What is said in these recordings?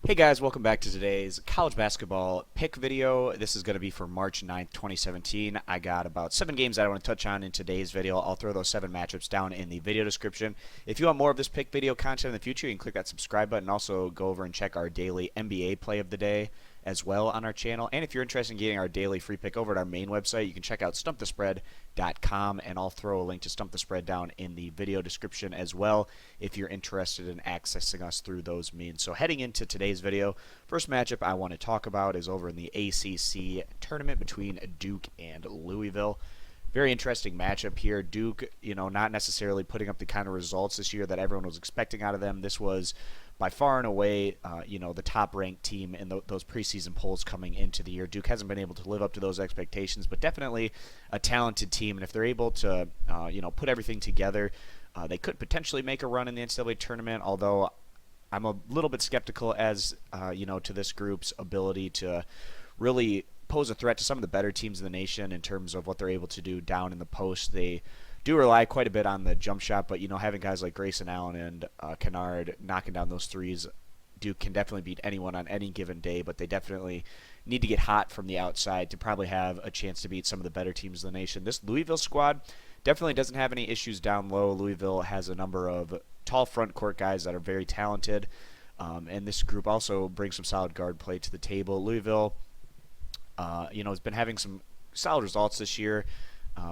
Hey guys, welcome back to today's college basketball pick video. This is going to be for March 9th, 2017. I got about 7 games that I want to touch on in today's video. I'll throw those 7 matchups down in the video description. If you want more of this pick video content in the future, you can click that subscribe button. Also, go over and check our daily NBA play of the day as well on our channel. And if you're interested in getting our daily free pick over at our main website, you can check out stumpthespread.com, and I'll throw a link to Stump the Spread down in the video description as well if you're interested in accessing us through those means. So heading into today's video, first matchup I want to talk about is over in the ACC tournament between Duke and Louisville. Very interesting matchup here. Duke, not necessarily putting up the kind of results this year that everyone was expecting out of them. This was by far and away, the top-ranked team in those preseason polls coming into the year. Duke hasn't been able to live up to those expectations, but definitely a talented team. And if they're able to, put everything together, they could potentially make a run in the NCAA tournament. Although I'm a little bit skeptical as to this group's ability to really pose a threat to some of the better teams in the nation in terms of what they're able to do down in the post. They do rely quite a bit on the jump shot, but having guys like Grayson Allen and Kennard knocking down those threes, Duke can definitely beat anyone on any given day, but they definitely need to get hot from the outside to probably have a chance to beat some of the better teams in the nation. This Louisville squad definitely doesn't have any issues down low. Louisville has a number of tall front court guys that are very talented, and this group also brings some solid guard play to the table. Louisville, has been having some solid results this year.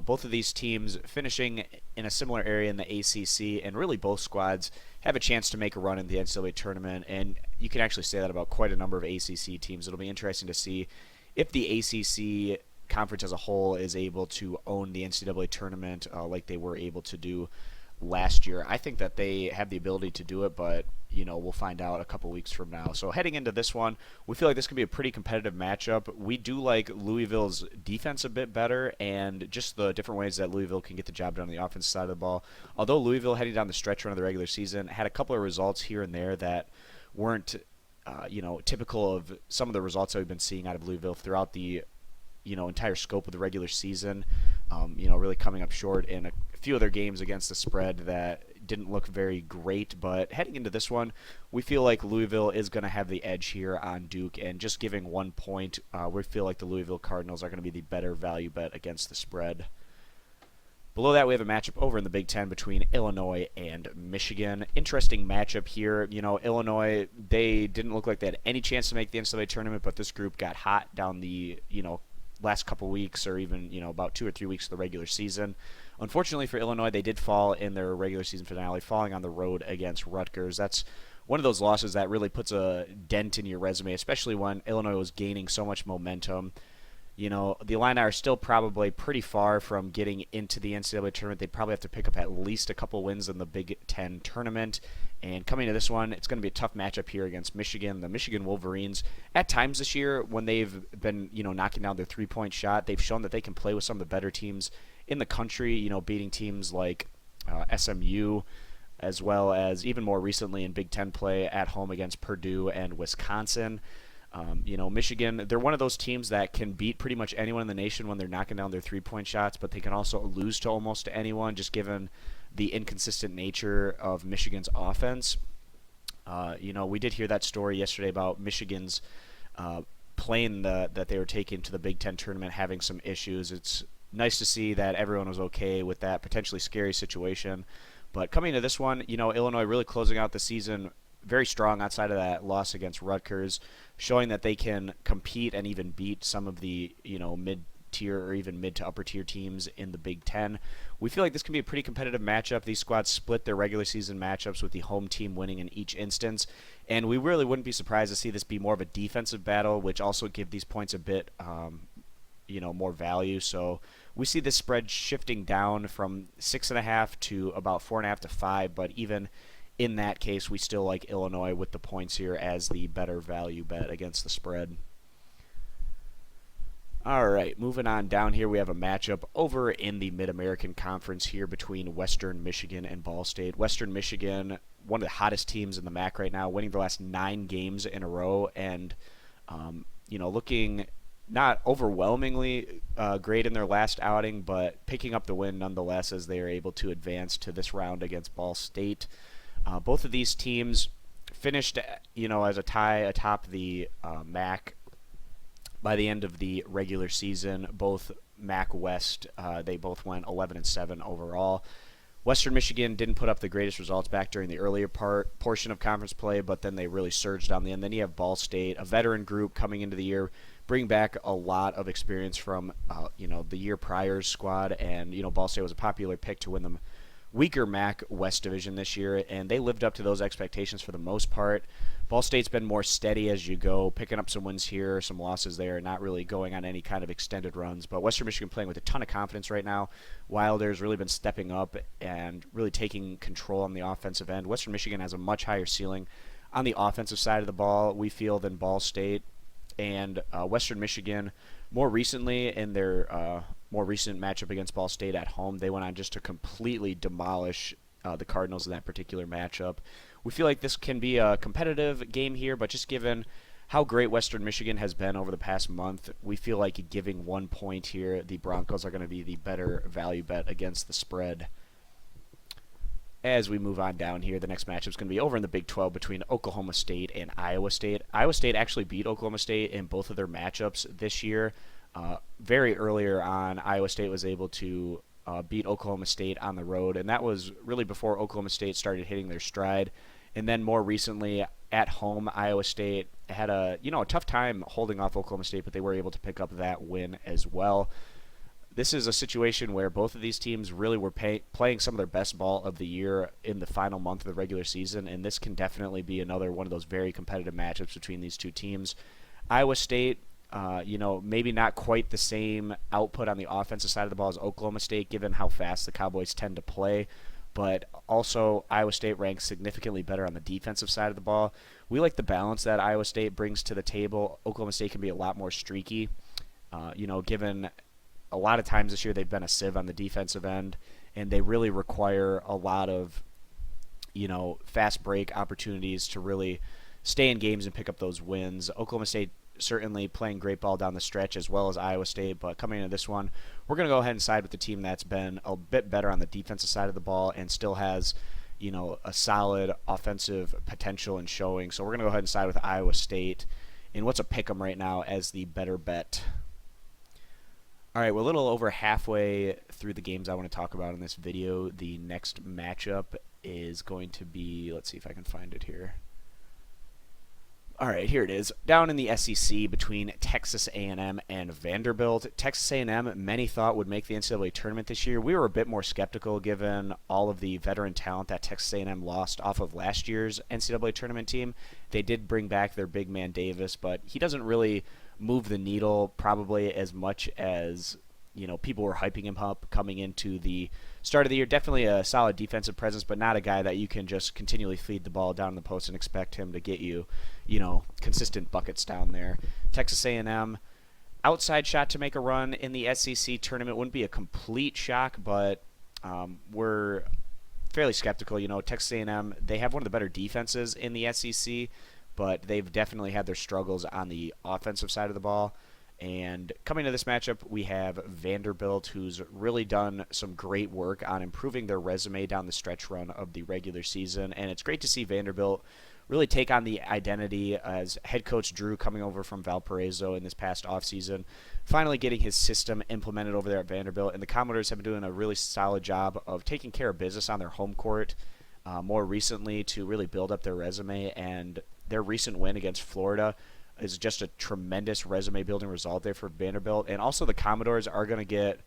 Both of these teams finishing in a similar area in the ACC, and really both squads have a chance to make a run in the NCAA tournament, and you can actually say that about quite a number of ACC teams. It'll be interesting to see if the ACC conference as a whole is able to own the NCAA tournament like they were able to do last year. I think that they have the ability to do it, but we'll find out a couple weeks from now. So heading into this one, we feel like this could be a pretty competitive matchup. We do like Louisville's defense a bit better, and just the different ways that Louisville can get the job done on the offensive side of the ball. Although Louisville, heading down the stretch run of the regular season, had a couple of results here and there that weren't typical of some of the results that we've been seeing out of Louisville throughout the entire scope of the regular season. Really coming up short in a few of their games against the spread that didn't look very great. But heading into this one, we feel like Louisville is going to have the edge here on Duke, and just giving 1 point, we feel like the Louisville Cardinals are going to be the better value bet against the spread. Below that, we have a matchup over in the Big Ten between Illinois and Michigan. Interesting matchup here. Illinois, they didn't look like they had any chance to make the NCAA tournament, but this group got hot down the, last couple weeks, or even about 2 or 3 weeks of the regular season. Unfortunately for Illinois, they did fall in their regular season finale, falling on the road against Rutgers. That's one of those losses that really puts a dent in your resume, especially when Illinois was gaining so much momentum. The Illini are still probably pretty far from getting into the NCAA tournament. They'd probably have to pick up at least a couple wins in the Big Ten tournament. And coming to this one, it's going to be a tough matchup here against Michigan. The Michigan Wolverines, at times this year, when they've been, knocking down their three-point shot, they've shown that they can play with some of the better teams in the country, beating teams like SMU, as well as even more recently in Big Ten play at home against Purdue and Wisconsin. Michigan, they're one of those teams that can beat pretty much anyone in the nation when they're knocking down their three-point shots, but they can also lose to almost anyone, just given the inconsistent nature of Michigan's offense. We did hear that story yesterday about Michigan's plane that they were taking to the Big Ten tournament having some issues. It's nice to see that everyone was okay with that potentially scary situation. But coming to this one, Illinois really closing out the season very strong outside of that loss against Rutgers, showing that they can compete and even beat some of the mid-tier or even mid to upper tier teams in the Big Ten. We feel like this can be a pretty competitive matchup. These squads split their regular season matchups with the home team winning in each instance, and we really wouldn't be surprised to see this be more of a defensive battle, which also give these points a bit more value. So we see this spread shifting down from 6.5 to about 4.5 to 5, but even in that case, we still like Illinois with the points here as the better value bet against the spread. All right, moving on down here, we have a matchup over in the Mid-American Conference here between Western Michigan and Ball State. Western Michigan, one of the hottest teams in the MAC right now, winning the last 9 games in a row, and looking not overwhelmingly great in their last outing, but picking up the win nonetheless as they are able to advance to this round against Ball State. Both of these teams finished, as a tie atop the MAC by the end of the regular season. Both MAC West, they both went 11-7 overall. Western Michigan didn't put up the greatest results back during the earlier portion of conference play, but then they really surged on the end. Then you have Ball State, a veteran group coming into the year, bring back a lot of experience from the year prior's squad, and Ball State was a popular pick to win the weaker MAC West division this year, and they lived up to those expectations for the most part. Ball State's been more steady as you go, picking up some wins here, some losses there, not really going on any kind of extended runs. But Western Michigan playing with a ton of confidence right now. Wilder's really been stepping up and really taking control on the offensive end. Western Michigan has a much higher ceiling on the offensive side of the ball, we feel, than Ball State. And Western Michigan, more recently in their more recent matchup against Ball State at home, they went on just to completely demolish the Cardinals in that particular matchup. We feel like this can be a competitive game here, but just given how great Western Michigan has been over the past month, we feel like giving 1 point here, the Broncos are going to be the better value bet against the spread. As we move on down here, the next matchup is going to be over in the Big 12 between Oklahoma State and Iowa State. Iowa State actually beat Oklahoma State in both of their matchups this year. Very earlier on, Iowa State was able to beat Oklahoma State on the road, and that was really before Oklahoma State started hitting their stride. And then more recently, at home, Iowa State had a tough time holding off Oklahoma State, but they were able to pick up that win as well. This is a situation where both of these teams really were playing some of their best ball of the year in the final month of the regular season, and this can definitely be another one of those very competitive matchups between these two teams. Iowa State, maybe not quite the same output on the offensive side of the ball as Oklahoma State, given how fast the Cowboys tend to play. But also, Iowa State ranks significantly better on the defensive side of the ball. We like the balance that Iowa State brings to the table. Oklahoma State can be a lot more streaky, given a lot of times this year they've been a sieve on the defensive end, and they really require a lot of, fast break opportunities to really stay in games and pick up those wins. Oklahoma State certainly playing great ball down the stretch as well as Iowa State, but coming into this one, we're going to go ahead and side with the team that's been a bit better on the defensive side of the ball and still has, a solid offensive potential and showing. So we're going to go ahead and side with Iowa State in what's a pick 'em right now as the better bet. All right, we're a little over halfway through the games I want to talk about in this video. The next matchup is going to be, let's see if I can find it here. All right, here it is. Down in the SEC between Texas A&M and Vanderbilt. Texas A&M, many thought would make the NCAA tournament this year. We were a bit more skeptical given all of the veteran talent that Texas A&M lost off of last year's NCAA tournament team. They did bring back their big man Davis, but he doesn't really move the needle probably as much as people were hyping him up coming into the start of the year. Definitely a solid defensive presence, but not a guy that you can just continually feed the ball down the post and expect him to get you, consistent buckets down there. Texas A&M, outside shot to make a run in the SEC tournament. Wouldn't be a complete shock, but we're fairly skeptical. Texas A&M, they have one of the better defenses in the SEC, but they've definitely had their struggles on the offensive side of the ball. And coming to this matchup, we have Vanderbilt, who's really done some great work on improving their resume down the stretch run of the regular season. And it's great to see Vanderbilt really take on the identity as head coach Drew coming over from Valparaiso in this past offseason, finally getting his system implemented over there at Vanderbilt. And the Commodores have been doing a really solid job of taking care of business on their home court more recently to really build up their resume. And their recent win against Florida is just a tremendous resume-building result there for Vanderbilt. And also the Commodores are going to get,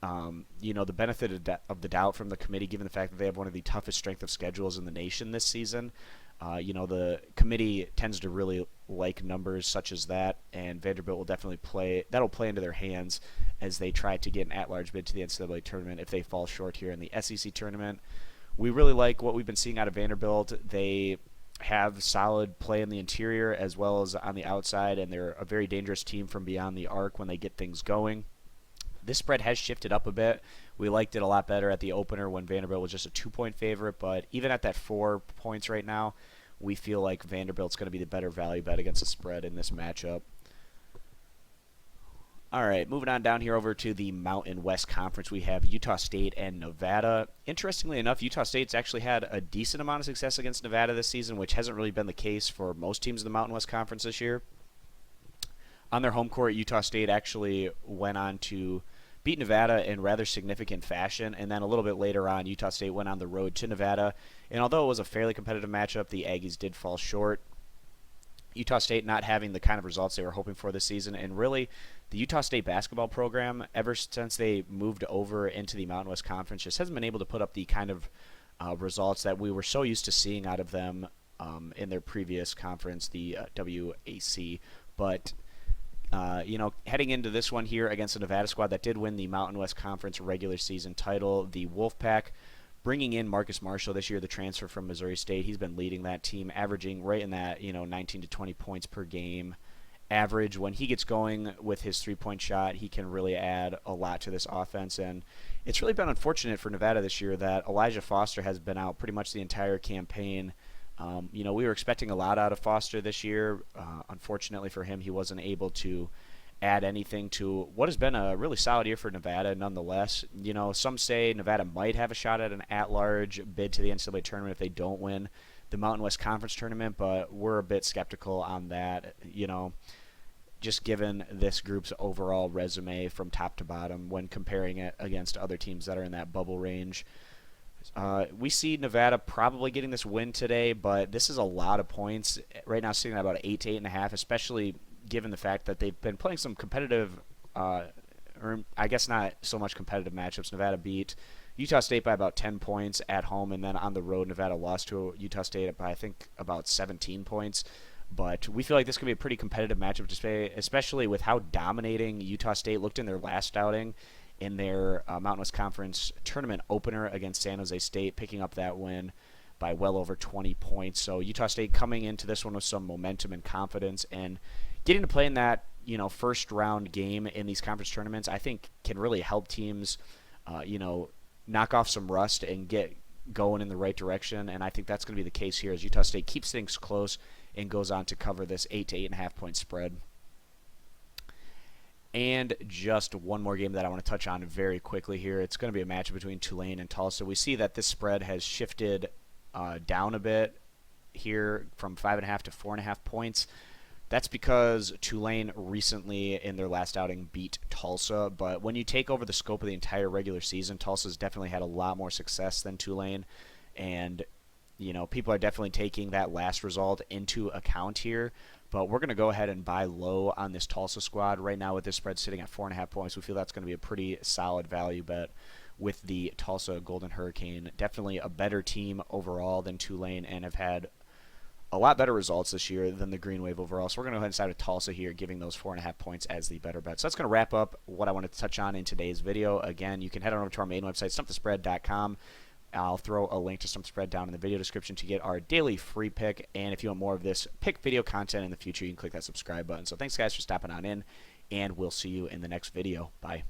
the benefit of the doubt from the committee, given the fact that they have one of the toughest strength of schedules in the nation this season. The committee tends to really like numbers such as that, and Vanderbilt will definitely that'll play into their hands as they try to get an at-large bid to the NCAA tournament if they fall short here in the SEC tournament. We really like what we've been seeing out of Vanderbilt. They have solid play in the interior as well as on the outside, and they're a very dangerous team from beyond the arc when they get things going. This spread has shifted up a bit. We liked it a lot better at the opener when Vanderbilt was just a 2-point favorite, but even at that 4 points right now, we feel like Vanderbilt's going to be the better value bet against the spread in this matchup. All right, moving on down here over to the Mountain West Conference, we have Utah State and Nevada. Interestingly enough, Utah State's actually had a decent amount of success against Nevada this season, which hasn't really been the case for most teams in the Mountain West Conference this year. On their home court, Utah State actually went on to beat Nevada in rather significant fashion, and then a little bit later on, Utah State went on the road to Nevada, and although it was a fairly competitive matchup, the Aggies did fall short. Utah State not having the kind of results they were hoping for this season, and really the Utah State basketball program, ever since they moved over into the Mountain West Conference, just hasn't been able to put up the kind of results that we were so used to seeing out of them in their previous conference, the WAC. But heading into this one here against the Nevada squad that did win the Mountain West Conference regular season title, the Wolfpack, bringing in Marcus Marshall this year, the transfer from Missouri State. He's been leading that team, averaging right in that 19 to 20 points per game average. When he gets going with his three-point shot, he can really add a lot to this offense. And it's really been unfortunate for Nevada this year that Elijah Foster has been out pretty much the entire campaign. We were expecting a lot out of Foster this year. Unfortunately for him, he wasn't able to add anything to what has been a really solid year for Nevada nonetheless. Some say Nevada might have a shot at an at-large bid to the NCAA tournament if they don't win the Mountain West Conference tournament, but we're a bit skeptical on that, just given this group's overall resume from top to bottom when comparing it against other teams that are in that bubble range. We see Nevada probably getting this win today, but this is a lot of points. Right now sitting at about 8 to 8.5, especially given the fact that they've been playing some competitive, or I guess not so much competitive matchups. Nevada beat Utah State by about 10 points at home, and then on the road, Nevada lost to Utah State by, I think, about 17 points. But we feel like this could be a pretty competitive matchup, especially with how dominating Utah State looked in their last outing in their Mountain West Conference tournament opener against San Jose State, picking up that win by well over 20 points. So Utah State coming into this one with some momentum and confidence, and getting to play in that first round game in these conference tournaments, I think can really help teams knock off some rust and get going in the right direction. And I think that's going to be the case here as Utah State keeps things close and goes on to cover this 8 to 8.5 point spread. And just one more game that I want to touch on very quickly here. It's going to be a match between Tulane and Tulsa. We see that this spread has shifted down a bit here from 5.5 to 4.5 points. That's because Tulane recently, in their last outing, beat Tulsa. But when you take over the scope of the entire regular season, Tulsa's definitely had a lot more success than Tulane. And, people are definitely taking that last result into account here. But we're going to go ahead and buy low on this Tulsa squad. Right now with this spread sitting at 4.5 points, we feel that's going to be a pretty solid value bet with the Tulsa Golden Hurricane. Definitely a better team overall than Tulane and have had a lot better results this year than the Green Wave overall. So we're going to go ahead and side with Tulsa here, giving those 4.5 points as the better bet. So that's going to wrap up what I wanted to touch on in today's video. Again, you can head on over to our main website, stumpthespread.com. I'll throw a link to Stump the Spread down in the video description to get our daily free pick. And if you want more of this pick video content in the future, you can click that subscribe button. So thanks, guys, for stopping on in, and we'll see you in the next video. Bye.